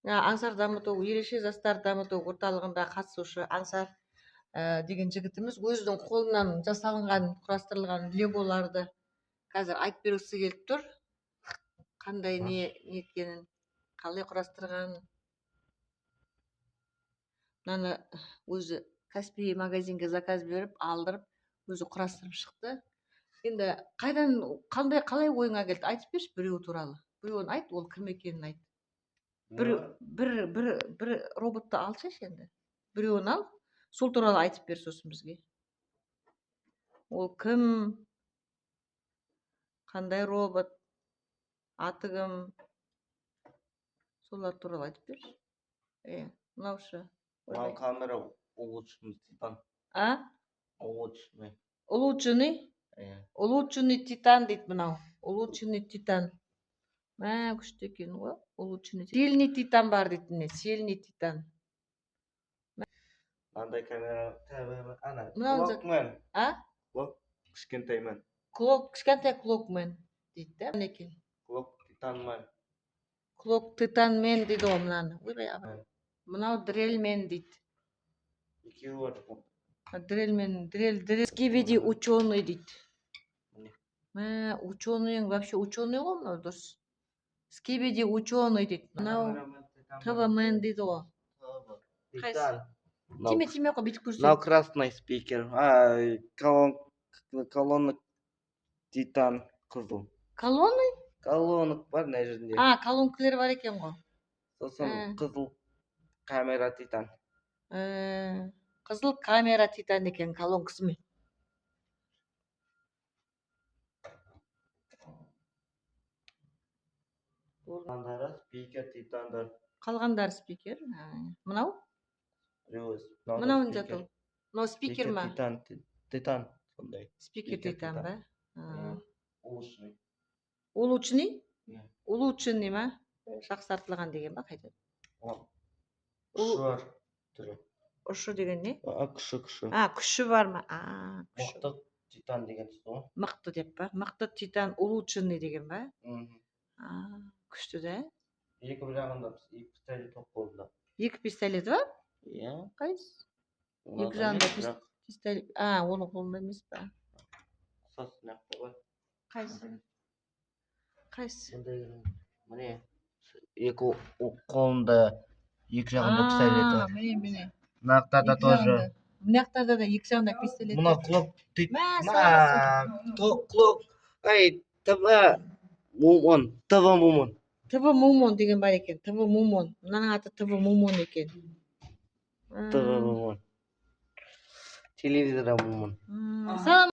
Аңсар дамыту, ереже жастар дамыту орталығында қатысушы Аңсар деген жігітіміз өзінің қолынан жасалынған, құрастырылған леголарды қазір айтып бергісі келіп тұр. Қандай не еткенін, қалай құрастырғанын. Мынаны өзі Каспий магазинге заказ беріп, алдырып, өзі құрастырып шықты. Енді қалай ойыңа келді? Айтып берші біреу туралы. Біреуін айт, ол кім екенін айт. Бір роботты алшы енді. Біреуін ал, сол туралы айтып бер сосын бізге. Ол кім? Қандай робот? Аты кім? Солар туралы айтып берші. Мынаушы. Мынау камера улучшенный титан. Улучшенный? Улучшенный титан дейді мынау. Улучшенный титан. Күшті екен ғой. Улучшенный. Сильный титан бар дейді. Сильный титан. Мынандай камера ана. Клокмен. Клок кішкентаймен. Кішкентай клокмен дейді да. Мінекей. Клок титанмен. Клок титанмен дейді ғой мынаны. Мынау дрельмен дейді. Екеуі бар. Дрельмен, скибиди ученый дейді. Ученый, вообще ученый ғой мынау дұрыс. Скибиди ученый дейді. Мынау ТВ-мен дейді ғой. Титан. Тиме қой, бүйтіп көрсет. Мынау красный спикер. Колонок титан қызыл. Колонный? Колонок бар мына жерінде. Колонкілер бар екен ғой. Сосын қызыл камера титан. Қызыл камера титан екен колонкасымен. Қалғандары спикер титандар. Қалғандары спикер. Мынау? Мынауын жатыл. Мынау спикер ма? Титан. Сондай. Спикер титан ба? Улучшенный. Улучшенный? Улучшенный ма? Жақсартылған деген ба қайда? Күші бар түрі. Ұшы деген не? Күші. Күші бар ма? Мықты титан деген сөз. Мықты деп ба? Мықты титан улучшенный деген ба? Күшті да? Екі бір жағында екі пистолет қолында. Екі пистолеті бар? Иә. Қайсы? Екі жағында пистолет. Оның қолында емес па? Ұқсас нақта бар. Қайсы? Міне. Екі қолында екі жағында пистолеті. Міне. Нақтарда тоже. Мынақтарда да екі жағында пистолеті. Мына клок клок. ТВ Мумон деген бар екен. ТВ Мумон. Мынаның аты ТВ Мумон екен. ТВ Мумон. Телевизорда Мумон.